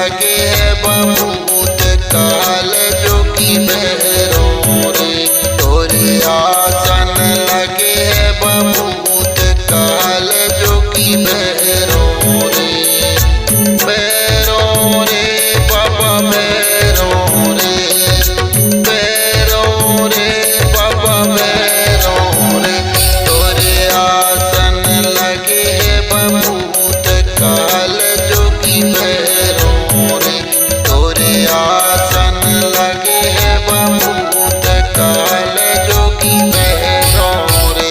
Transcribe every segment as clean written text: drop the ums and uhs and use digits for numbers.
लगे है बहुत काल जोगी भैरो रे। तोरे आसन लगे है बहुत काल जोगी भैरो रे। भैरो रे बाबा भैरो रे, भैरो रे बाबा भैरो रे। तोरे आसन लगे है बहुत काल जोगी भैरो रे। तोरे आसन लगे है बहुत काल जोगी भैरो रे।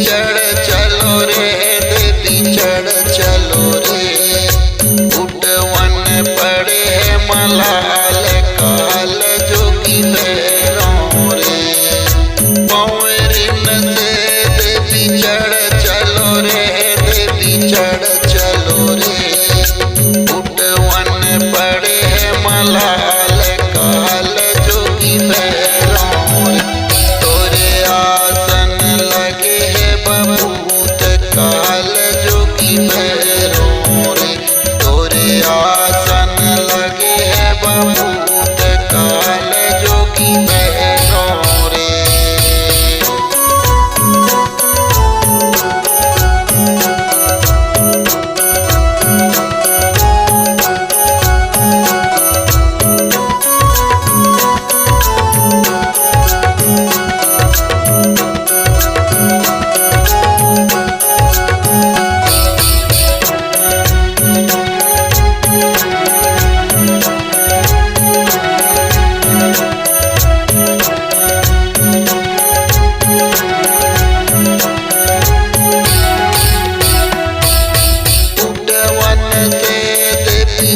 चढ़ चलो रे देवी चढ़ चलो रे। उठवन पड़े है मलाल काल जोगी भैरो रे। पौरिन से देवी चढ़ चलो रे, देवी चढ़ चलो रे। उठवन पड़े है मलाल काल जोगी भैरो रे। तोरे आसन लगे है बहुत काल जोगी भैरो रे। तोरे आसन लगे है बहुत काल जोगी भैरो रे।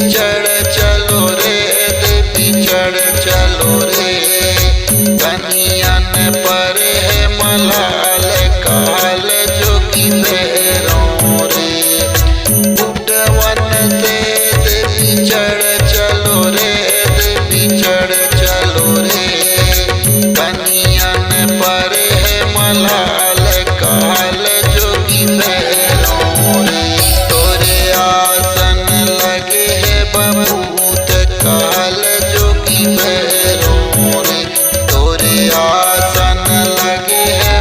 चढ़ चलो रे देवी चढ़ चलो रे। कनियन पर है मलाल काल जोगी भैरो रे। उठवन से देवी चढ़ चलो रे, देवी चढ़ चलो रे। कनियन पर है मलाल काल जोगी भैरो रे। तोरे आसन लगे है बहुत काल जोगी भैरो रे। तोरे आसन लगे है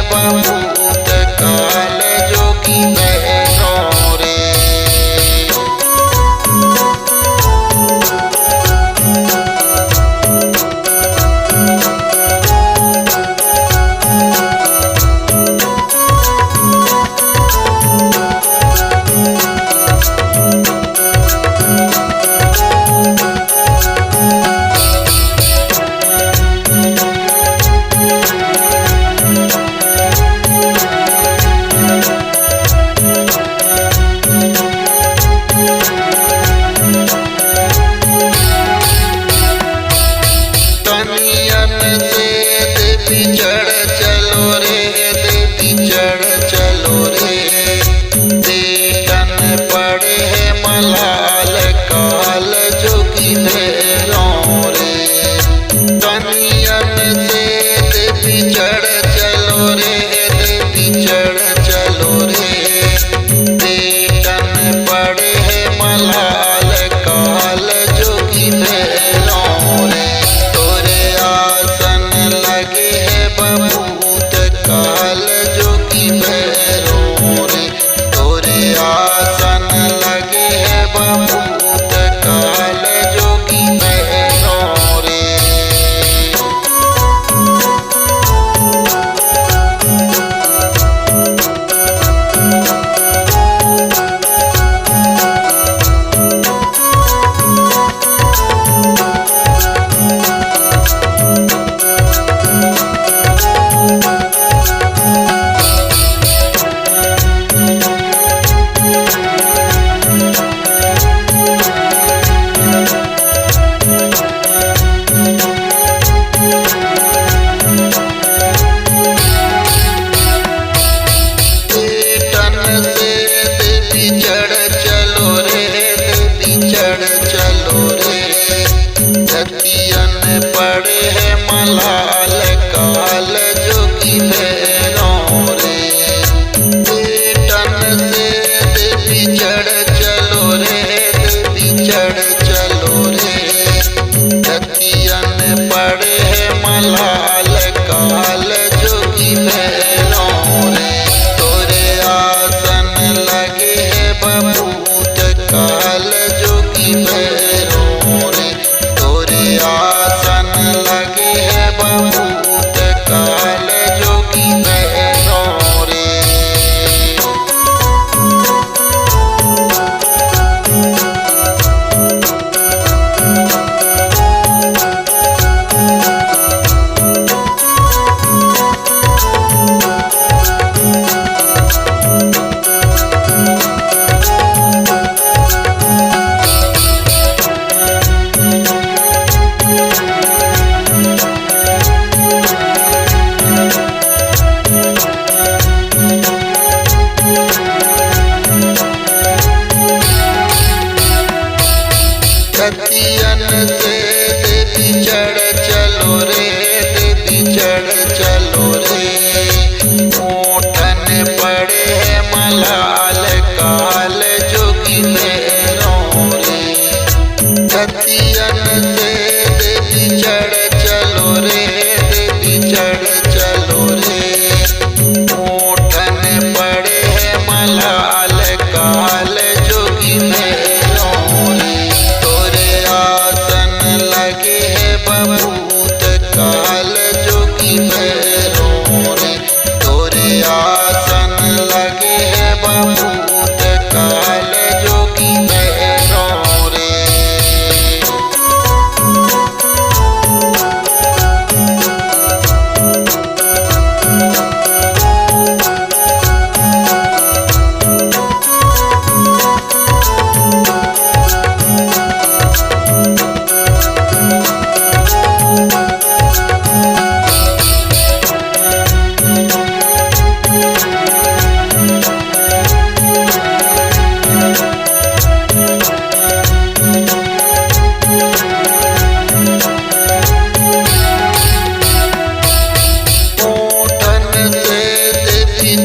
चढ़ चलो रे। ऊठन पड़े है मलाल काल जोगी भैरों रे। छतियन से देवी चढ़ चलो रे, देवी चढ़ चलो रे। ऊठन पड़े है मलाल काल जोगी भैरों रे। तोरे आसन लगे है बबूत काल जोगी भैरों रे। तोरे आसन लगे है बबूत काल जोगी भैरों रे।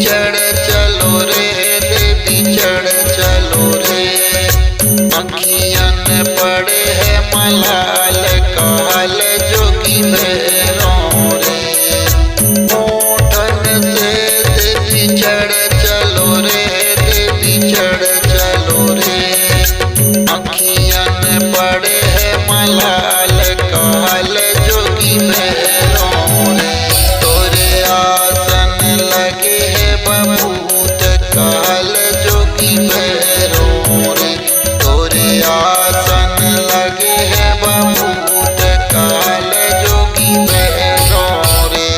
चढ़ चलो रे, देवी चढ़ चलो रे। अखियन पड़े है मलाल काल जोगी भैरों रे। ऊठन से देवी चढ़ चलो रे, देवी चढ़ चलो रे। अखियन पड़े है मलाल काल जोगी भैरों रे। तोरे आसन लगे है बबूत काल जोगी भैरों रे। तोरे आसन लगे है बबूत काल जोगी भैरों रे।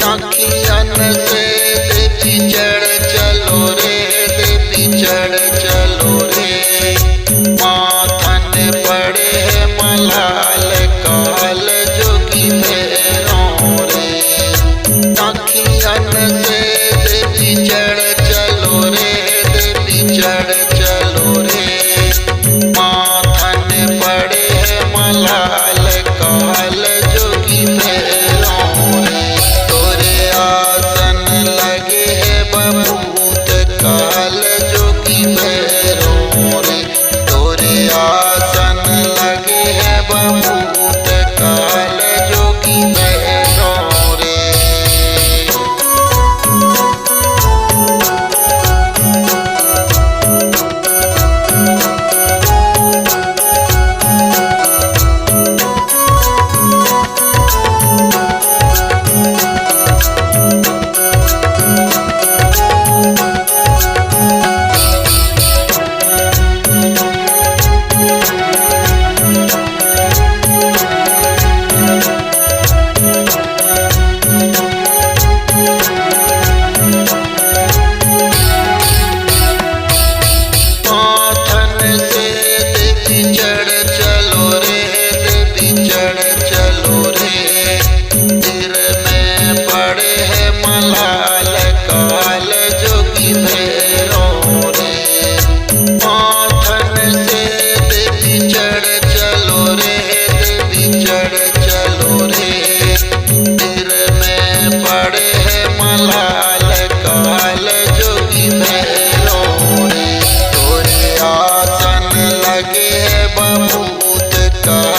अखियन से देवी चढ़ चलो रे, देवी चढ़ चलो रे। माथन पड़े है मलाल काल जोगी भैरों रे। अखियन से देवी चढ़ चलो रे, देवी चढ़ चलो रे। माथन पड़े है मलाल काल जोगी भैरों रे। तोरे आसन लगे है बबूत काल जोगी भैरों रे। तोरे आसन लगे है बबूत काल जोगी भैरों रे। का